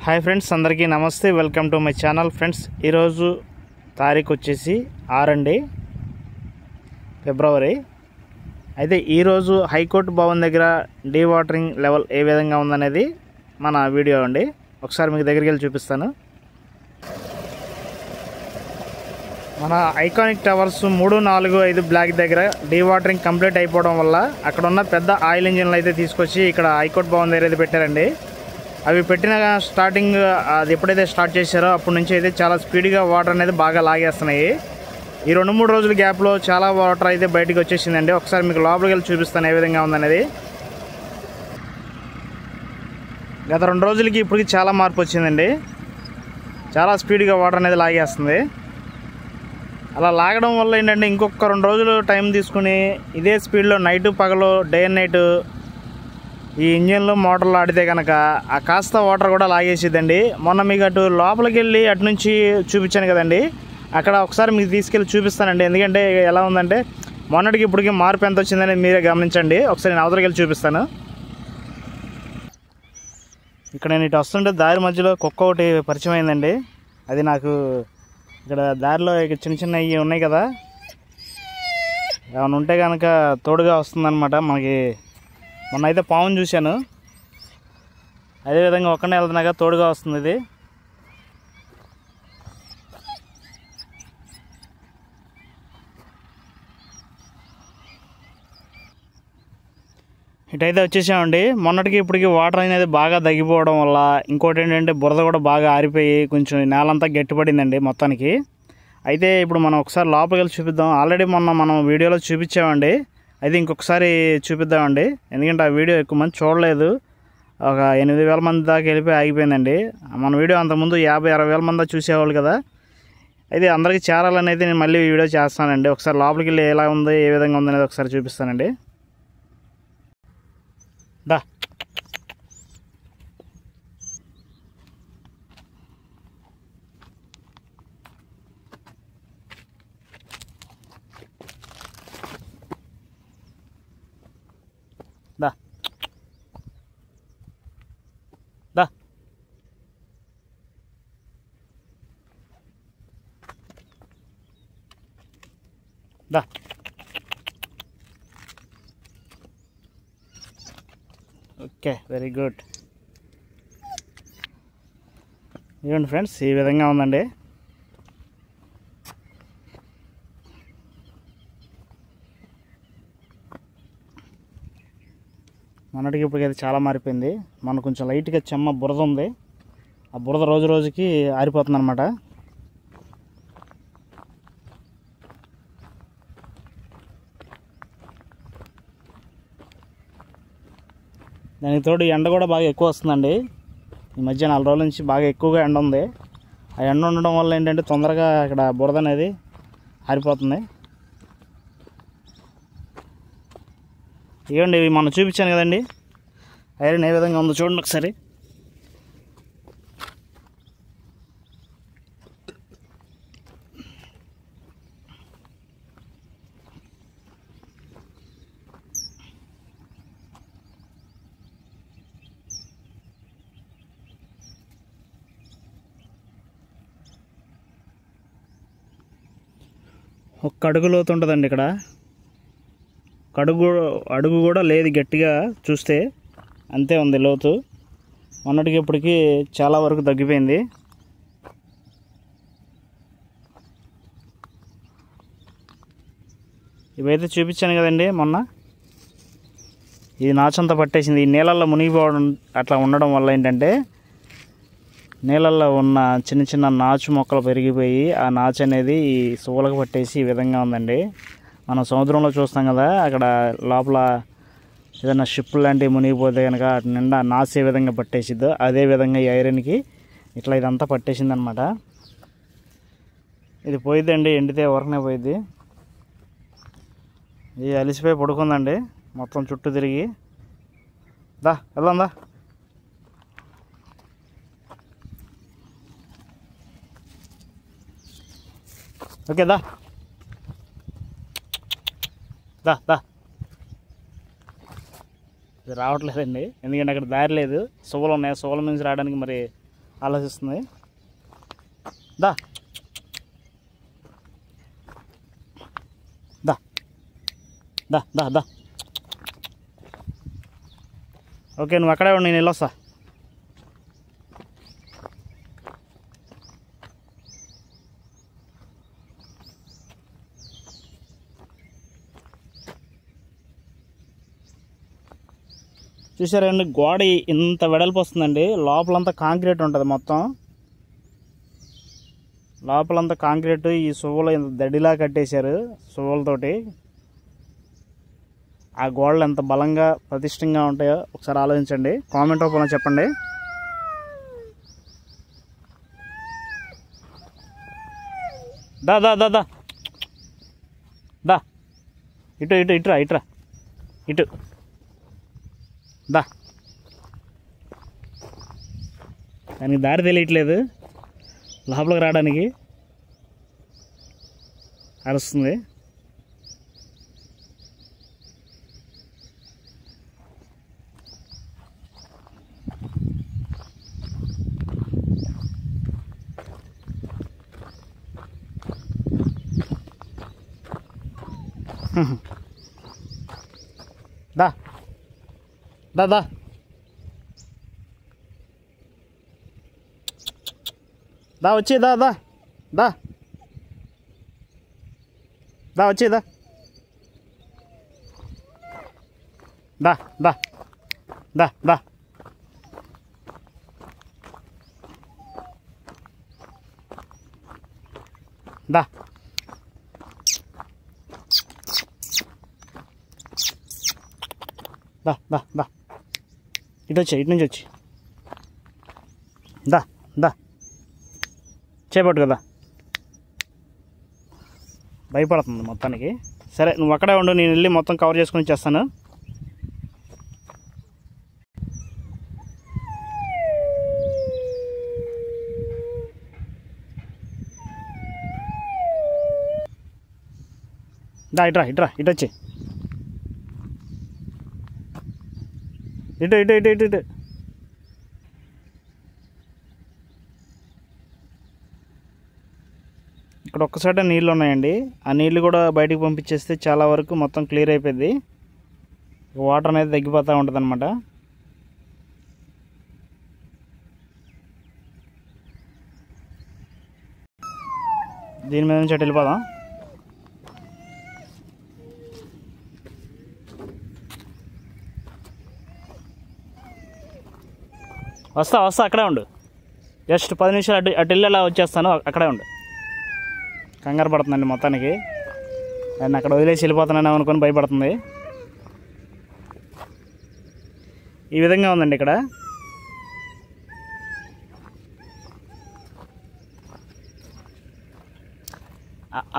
Hi friends, అందరికీ నమస్తే. Welcome to my channel. Friends, ఈరోజు తారీఖు వచ్చేసి 6 అండి, ఫిబ్రవరి. అయితే ఈరోజు హైకోర్టు భవన్ దగ్గర డీ వాటరింగ్ లెవెల్ ఏ విధంగా ఉందనేది మన వీడియో అండి. ఒకసారి మీకు దగ్గరికి వెళ్ళి చూపిస్తాను. మన ఐకానిక్ టవర్స్ 3, 4, 5 బ్లాక్ దగ్గర డీ వాటరింగ్ కంప్లీట్ అయిపోవడం వల్ల అక్కడ ఉన్న పెద్ద ఆయిల్ ఇంజిన్లు అయితే తీసుకొచ్చి ఇక్కడ హైకోర్టు భవన్ దగ్గర అయితే పెట్టారండి. అవి పెట్టిన స్టార్టింగ్ అది ఎప్పుడైతే స్టార్ట్ చేశారో అప్పటి నుంచి అయితే చాలా స్పీడ్గా వాటర్ అనేది బాగా లాగేస్తున్నాయి. ఈ 2-3 రోజుల గ్యాప్లో చాలా వాటర్ అయితే బయటకు వచ్చేసిందండి. ఒకసారి మీకు లోపలికి వెళ్ళి చూపిస్తాను ఏ విధంగా ఉందనేది. గత 2 రోజులకి ఇప్పటికి చాలా మార్పు వచ్చిందండి. చాలా స్పీడ్గా వాటర్ అనేది లాగేస్తుంది. అలా లాగడం వల్ల ఏంటంటే ఇంకొక 2 రోజులు టైం తీసుకుని ఇదే స్పీడ్లో నైటు పగలు డే అండ్ నైట్ ఈ ఇంజిన్లు మోటార్లు ఆడితే కనుక ఆ కాస్త వాటర్ కూడా లాగేసిద్దండి. మొన్న మీకు అటు లోపలికి వెళ్ళి అటు నుంచి చూపించాను కదండి, అక్కడ ఒకసారి మీకు తీసుకెళ్ళి చూపిస్తానండి. ఎందుకంటే ఎలా ఉందంటే మొన్నటికి ఇప్పటికి మార్పు ఎంత వచ్చిందని మీరే గమనించండి. ఒకసారి నేను అవతలకి వెళ్ళి చూపిస్తాను. ఇక్కడ నేను ఇటు వస్తుంటే దారి మధ్యలో కుక్క ఒకటి పరిచయం అయిందండి. అది నాకు ఇక్కడ దారిలో చిన్న చిన్న ఇవి ఉన్నాయి కదా, ఏమైనా ఉంటే కనుక తోడుగా వస్తుందన్నమాట మనకి. మొన్న అయితే పావును చూశాను, అదేవిధంగా ఒక్కనే వెళ్తున్నాగా తోడుగా వస్తుంది ఇది. ఇటైతే వచ్చేసామండి. మొన్నటికి ఇప్పటికి వాటర్ అనేది బాగా తగ్గిపోవడం వల్ల ఇంకోటి ఏంటంటే బురద కూడా బాగా ఆరిపోయి కొంచెం నేలంతా గట్టిపడిందండి మొత్తానికి. అయితే ఇప్పుడు మనం ఒకసారి లోపలికి వెళ్ళి చూపిద్దాం. ఆల్రెడీ మొన్న మనం వీడియోలో చూపించామండి, అయితే ఇంకొకసారి చూపిద్దామండి. ఎందుకంటే ఆ వీడియో ఎక్కువ మంది చూడలేదు. ఒక 8,000 మంది దాకా వెళ్ళిపోయి ఆగిపోయిందండి. మన వీడియో అంతకుముందు 50-60 మంది చూసేవాళ్ళు కదా. అయితే అందరికీ చేరాలని అయితే నేను మళ్ళీ వీడియో చేస్తానండి. ఒకసారి లోపలికి వెళ్ళి ఎలా ఉంది ఏ విధంగా ఉందనేది ఒకసారి చూపిస్తానండి. దా దా దా దా ఓకే, వెరీ గుడ్. ఇవ్వండి ఫ్రెండ్స్, ఈ విధంగా ఉందండి. మొన్నటికి ఇప్పటికైతే చాలా మారిపోయింది. మన కొంచెం లైట్గా చెమ్మ బురద ఉంది. ఆ బురద రోజు రోజుకి ఆరిపోతుంది అనమాట. దానికి తోడు ఎండ కూడా బాగా ఎక్కువ వస్తుందండి. ఈ మధ్య 4 రోజుల నుంచి బాగా ఎక్కువగా ఎండ ఉంది. ఆ ఎండ ఉండడం వల్ల ఏంటంటే తొందరగా ఇక్కడ బురద అనేది ఆరిపోతుంది. ఇవ్వండి, ఇవి మనం చూపించాను కదండి, ఐరన్ ఏ విధంగా ఉందో చూడండి ఒకసారి. ఒక్క అడుగు లోతు ఉంటుందండి ఇక్కడ. అడుగు కూడా లేదు గట్టిగా చూస్తే, అంతే ఉంది లోతు. మొన్నటికి ఇప్పటికి చాలా వరకు తగ్గిపోయింది. ఇవైతే చూపించాను కదండి మొన్న, ఇది నాచంతా పట్టేసింది. ఈ నీళ్ళల్లో మునిగిపోవడం అట్లా ఉండడం వల్ల ఏంటంటే నీళ్ళల్లో ఉన్న చిన్న చిన్న నాచు మొక్కలు పెరిగిపోయి ఆ నాచు అనేది ఈ సువ్వలకు పట్టేసి ఈ విధంగా ఉందండి. మనం సముద్రంలో చూస్తాం కదా, అక్కడ లోపల ఏదైనా షిప్ లాంటివి మునిగిపోతే కనుక అటు నిండా నాచు ఏ విధంగా పట్టేసిద్దో అదే విధంగా ఈ ఐరన్కి ఇట్లా ఇదంతా పట్టేసింది అనమాట. ఇది పోయిద్దండి, ఎండితే ఊరకనే పోయిద్ది. ఇది అలిసిపోయి పడుకుందండి మొత్తం చుట్టూ తిరిగి. దా వెళ్దాం దా. ఓకే దా దా దా. ఇది రావట్లేదండి, ఎందుకంటే అక్కడ దారి లేదు. సువ్వలు ఉన్నాయి, సువ్వల నుంచి రావడానికి మరి ఆలోచిస్తుంది. దా దా దా దా దా ఓకే, నువ్వు అక్కడే ఉండి నేను వెళ్ళొస్తా. చూసారండి, గోడ ఇంత వెడల్పు వస్తుందండి. లోపలంతా కాంక్రీట్ ఉంటుంది. మొత్తం లోపలంతా కాంక్రీట్. ఈ సువ్వలు ఇంత దడిలా కట్టేశారు సువ్వలతోటి. ఆ గోడలు ఎంత బలంగా ప్రతిష్టంగా ఉంటాయో ఒకసారి ఆలోచించండి. కామెంట్ రూపంలో చెప్పండి. దా దా దా దా దా ఇటు ఇటు ఇటురా ఇటురా ఇటు దా. దానికి దారి తెలియట్లేదు లోపలికి రావడానికి, అరుస్తుంది. దా దా దా దా వచ్చి దా దా దా దా వచ్చి దా దా దా దా దా దా దా దా దా ఇటు వచ్చి, ఇటు నుంచి వచ్చి దా దా చేపట్టు కదా. భయపడుతుంది మొత్తానికి. సరే నువ్వు అక్కడే ఉండు, నేను వెళ్ళి మొత్తం కవర్ చేసుకుని వచ్చేస్తాను. దా ఇట్రా ఇట్రా ఇటు వచ్చి ఇటు ఇటు ఇటు ఇటు ఇటు ఇక్కడ ఒక్కసారి నీళ్ళు ఉన్నాయండి. ఆ నీళ్ళు కూడా బయటికి పంపించేస్తే చాలా వరకు మొత్తం క్లియర్ అయిపోయింది. వాటర్ అనేది తగ్గిపోతూ ఉంటుంది అన్నమాట. దీని మీద నుంచి అటు వెళ్ళిపోదాం. వస్తా వస్తా అక్కడే ఉండు. జస్ట్ 10 నిమిషాలు అటు వెళ్ళేలా వచ్చేస్తాను. అక్కడే ఉండు. కంగారు పడుతుందండి మొత్తానికి. దాన్ని అక్కడ వదిలేసి వెళ్ళిపోతున్నాను అనుకొని భయపడుతుంది. ఈ విధంగా ఉందండి ఇక్కడ.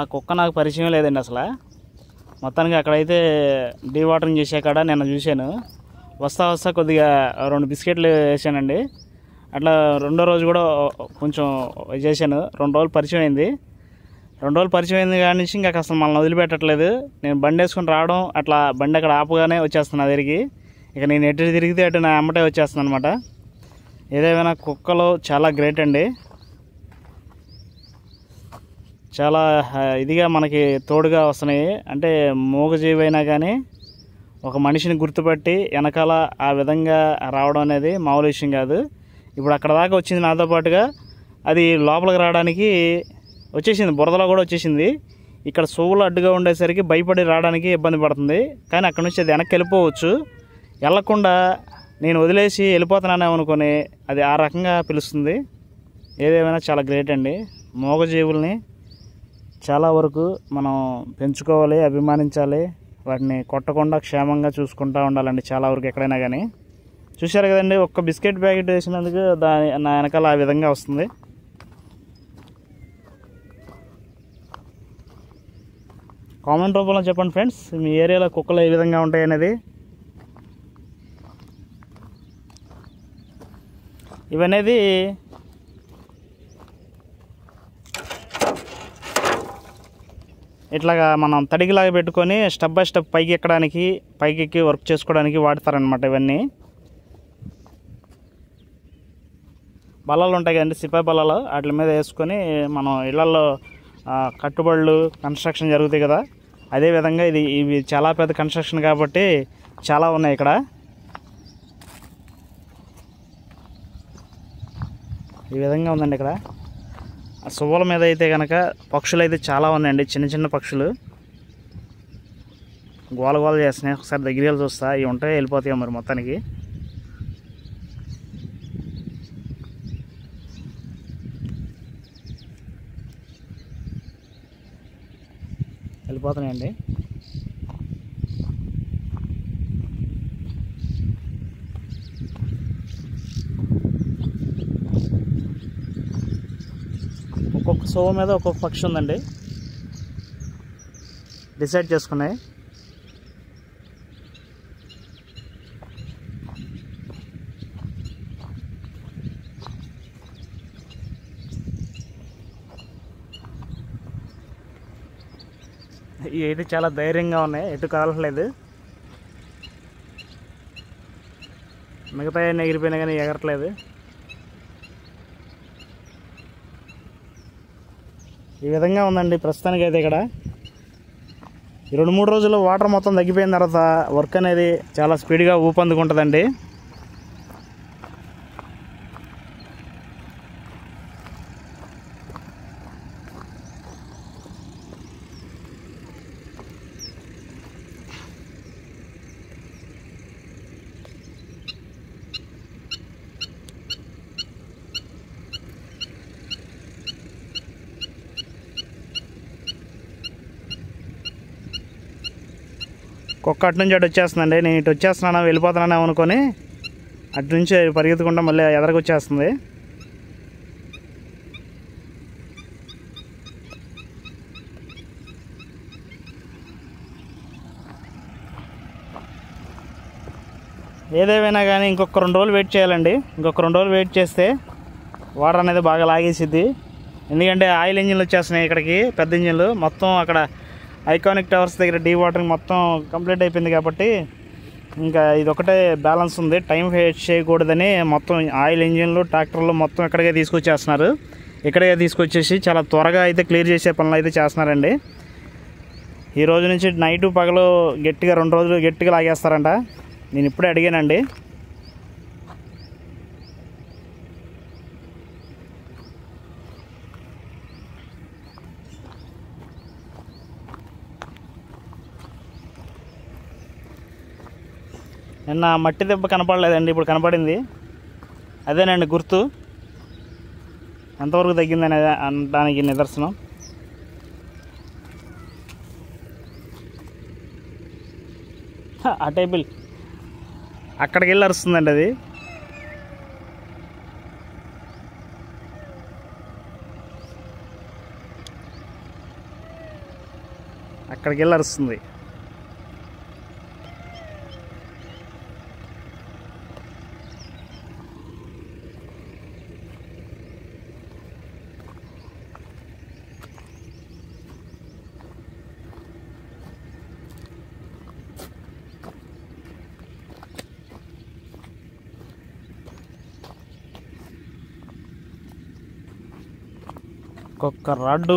ఆ కుక్క నాకు పరిచయం లేదండి అసలు. మొత్తానికి అక్కడైతే డీ వాటరింగ్ చేసే కాడ నేను చూశాను. వస్తా వస్తా కొద్దిగా 2 బిస్కెట్లు వేసానండి. అట్లా రెండో రోజు కూడా కొంచెం చేశాను. 2 రోజులు పరిచయం అయింది. 2 రోజులు పరిచయం అయింది కాడి నుంచి ఇంకా అసలు మనల్ని వదిలిపెట్టట్లేదు. నేను బండి వేసుకొని రావడం, అట్లా బండి అక్కడ ఆపుగానే వచ్చేస్తాను నా దగ్గరికి. ఇక నేను ఎటు తిరిగితే అటు నా అమ్మటే వచ్చేస్తాను అనమాట. ఏదేమైనా కుక్కలు చాలా గ్రేట్ అండి. చాలా ఇదిగా మనకి తోడుగా వస్తున్నాయి. అంటే మూగజీవి అయినా కానీ ఒక మనిషిని గుర్తుపట్టి వెనకాల ఆ విధంగా రావడం అనేది మామూలు విషయం కాదు. ఇప్పుడు అక్కడ దాకా వచ్చింది నాతో పాటుగా. అది లోపలికి రావడానికి వచ్చేసింది, బురదలో కూడా వచ్చేసింది. ఇక్కడ సోవులు అడ్డుగా ఉండేసరికి భయపడి రావడానికి ఇబ్బంది పడుతుంది. కానీ అక్కడ నుంచి అది వెనక్కి వెళ్ళిపోవచ్చు. వెళ్ళకుండా నేను వదిలేసి వెళ్ళిపోతున్నానేమో అనుకొని అది ఆ రకంగా పిలుస్తుంది. ఏదేమైనా చాలా గ్రేట్ అండి. మూగజీవుల్ని చాలా వరకు మనం పెంచుకోవాలి, అభిమానించాలి. వాటిని కొట్టకుండా క్షేమంగా చూసుకుంటూ ఉండాలండి చాలా వరకు ఎక్కడైనా కానీ. చూశారు కదండి, ఒక్క బిస్కెట్ ప్యాకెట్ వేసినందుకు నా వెనకాల ఆ విధంగా వస్తుంది. కామెంట్ రూపంలో చెప్పండి ఫ్రెండ్స్, మీ ఏరియాలో కుక్కలు ఏ విధంగా ఉంటాయి అనేది. ఇవనేది ఇట్లాగా మనం తడిగిలాగా పెట్టుకొని స్టెప్ బై స్టెప్ పైకి ఎక్కడానికి, పైకి ఎక్కి వర్క్ చేసుకోవడానికి వాడతారనమాట. ఇవన్నీ బల్లలు ఉంటాయి కదండి, సిపాయి బల్లలు, వాటి మీద వేసుకొని మనం ఇళ్లలో కట్టుబడులు కన్స్ట్రక్షన్ జరుగుతాయి కదా, అదేవిధంగా ఇవి చాలా పెద్ద కన్స్ట్రక్షన్ కాబట్టి చాలా ఉన్నాయి ఇక్కడ. ఈ విధంగా ఉందండి ఇక్కడ. ఆ సువ్వల మీద అయితే కనుక పక్షులు అయితే చాలా ఉన్నాయండి, చిన్న చిన్న పక్షులు గోల గోల చేస్తున్నాయి. ఒకసారి దగ్గరికి చూస్తా, ఇవి ఉంటాయి వెళ్ళిపోతాయి మరి మొత్తానికి. వెళ్ళిపోతున్నాయండి. ఒక్కొక్క సోవ మీద ఒక్కొక్క పక్షి ఉందండి, డిసైడ్ చేసుకున్నాయి. ఇవి అయితే చాలా ధైర్యంగా ఉన్నాయి, ఎటు కదలట్లేదు. మిగతా ఎగిరిపోయినా కానీ ఎగరట్లేదు. ఈ విధంగా ఉందండి ప్రస్తుతానికి అయితే ఇక్కడ. ఈ 2-3 రోజుల్లో వాటర్ మొత్తం తగ్గిపోయిన తర్వాత వర్క్ అనేది చాలా స్పీడ్గా ఊపందుకుంటుందండి. కుక్క అటు నుంచి అటు వచ్చేస్తుందండి. నేను ఇటు వచ్చేస్తున్నాను వెళ్ళిపోతున్నాను అనుకొని అటు నుంచి పరిగెత్తుకుంటా మళ్ళీ ఎదరికి వచ్చేస్తుంది. ఏదేమైనా కానీ ఇంకొక 2 రోజులు వెయిట్ చేయాలండి. ఇంకొక 2 రోజులు వెయిట్ చేస్తే వాటర్ అనేది బాగా లాగేసిద్ది. ఎందుకంటే ఆయిల్ ఇంజిన్లు వచ్చేస్తున్నాయి ఇక్కడికి, పెద్ద ఇంజిన్లు మొత్తం. అక్కడ ఐకానిక్ టవర్స్ దగ్గర డీ వాటరింగ్ మొత్తం కంప్లీట్ అయిపోయింది కాబట్టి ఇంకా ఇది ఒకటే బ్యాలెన్స్ ఉంది. టైం వేస్ట్ చేయకూడదని మొత్తం ఆయిల్ ఇంజిన్లు ట్రాక్టర్లు మొత్తం ఇక్కడికే తీసుకొచ్చేస్తున్నారు. ఇక్కడికే తీసుకొచ్చేసి చాలా త్వరగా అయితే క్లియర్ చేసే పనులు అయితే చేస్తున్నారండి. ఈ రోజు నుంచి నైటు పగలు గట్టిగా 2 రోజులు గట్టిగా లాగేస్తారంట. నేను ఇప్పుడే అడిగానండి. నిన్న మట్టి దెబ్బ కనపడలేదండి, ఇప్పుడు కనపడింది. అదేనండి గుర్తు, ఎంతవరకు తగ్గిందని అనడానికి నిదర్శనం. ఆ టేబుల్ అక్కడికి వెళ్ళి అరుస్తుందండి అది. అక్కడికి వెళ్ళి అరుస్తుంది. ఒక్కొక్క రాడ్డు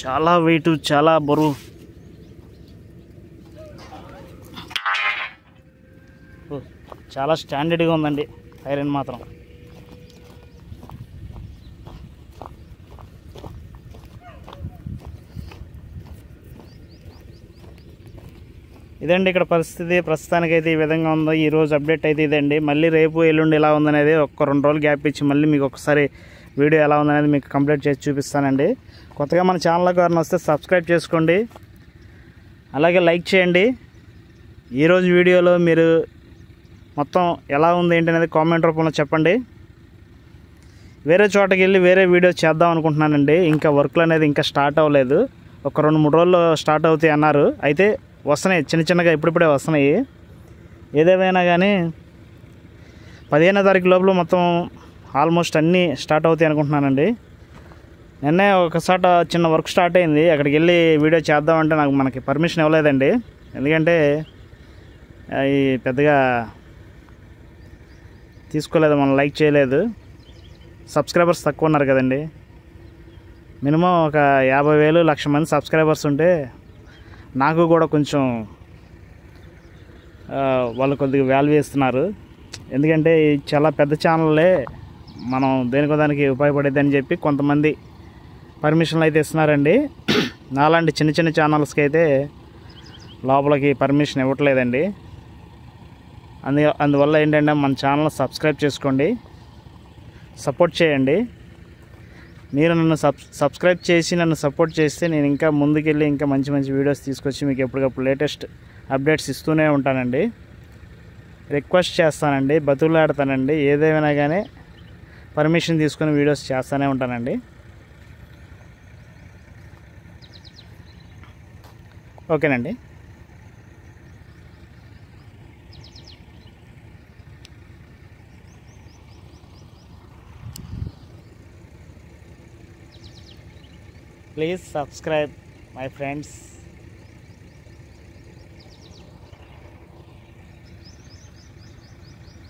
చాలా వెయిట్, చాలా బరువు. చాలా స్టాండర్డ్గా ఉందండి ఐరన్ మాత్రం. ఇదండి ఇక్కడ పరిస్థితి. ప్రస్తుతానికైతే ఈ విధంగా ఉందో. ఈరోజు అప్డేట్ అయితే ఇదండి. మళ్ళీ రేపు ఎల్లుండి ఎలా ఉందనేది ఒక 2 రోజులు గ్యాప్ ఇచ్చి మళ్ళీ మీకు ఒకసారి వీడియో ఎలా ఉందనేది మీకు కంప్లీట్ చేసి చూపిస్తానండి. కొత్తగా మన ఛానల్కి ఎవరైనా వస్తే సబ్స్క్రైబ్ చేసుకోండి, అలాగే లైక్ చేయండి. ఈరోజు వీడియోలో మీరు మొత్తం ఎలా ఉంది ఏంటి అనేది కామెంట్ రూపంలో చెప్పండి. వేరే చోటకి వెళ్ళి వేరే వీడియో చేద్దాం అనుకుంటున్నానండి. ఇంకా వర్క్లు అనేది ఇంకా స్టార్ట్ అవ్వలేదు. ఒక 2-3 రోజుల్లో స్టార్ట్ అవుతాయి అన్నారు. అయితే వస్తున్నాయి, చిన్న చిన్నగా ఇప్పుడిప్పుడే వస్తున్నాయి. ఏదేమైనా కానీ 15వ తారీఖు లోపల మొత్తం ఆల్మోస్ట్ అన్నీ స్టార్ట్ అవుతాయి అనుకుంటున్నానండి. నిన్నే ఒకసారి చిన్న వర్క్ స్టార్ట్ అయింది, అక్కడికి వెళ్ళి వీడియో చేద్దామంటే మనకి పర్మిషన్ ఇవ్వలేదండి. ఎందుకంటే అవి పెద్దగా తీసుకోలేదు, మనం లైక్ చేయలేదు. సబ్స్క్రైబర్స్ తక్కువ ఉన్నారు కదండి. మినిమం ఒక 50,000 1,00,000 మంది సబ్స్క్రైబర్స్ ఉంటే నాకు కూడా కొంచెం వాళ్ళు కొద్దిగా వాల్యూ ఇస్తున్నారు. ఎందుకంటే చాలా పెద్ద ఛానల్లే, మనం దేనికో దానికి ఉపయోగపడేది అని చెప్పి కొంతమంది పర్మిషన్లు అయితే ఇస్తున్నారండి. నాలాంటి చిన్న చిన్న ఛానల్స్కి అయితే లోపలికి పర్మిషన్ ఇవ్వట్లేదండి. అందువల్ల ఏంటంటే మన ఛానల్ సబ్స్క్రైబ్ చేసుకోండి, సపోర్ట్ చేయండి. మీరు నన్ను సబ్స్క్రైబ్ చేసి నన్ను సపోర్ట్ చేస్తే నేను ఇంకా ముందుకెళ్ళి ఇంకా మంచి మంచి వీడియోస్ తీసుకొచ్చి మీకు ఎప్పటికప్పుడు లేటెస్ట్ అప్డేట్స్ ఇస్తూనే ఉంటానండి. రిక్వెస్ట్ చేస్తానండి, బతులాడతానండి, ఏదేమైనా కానీ పర్మిషన్ తీసుకొని వీడియోస్ చేస్తూనే ఉంటానండి. ఓకేనండి. Please subscribe, my friends.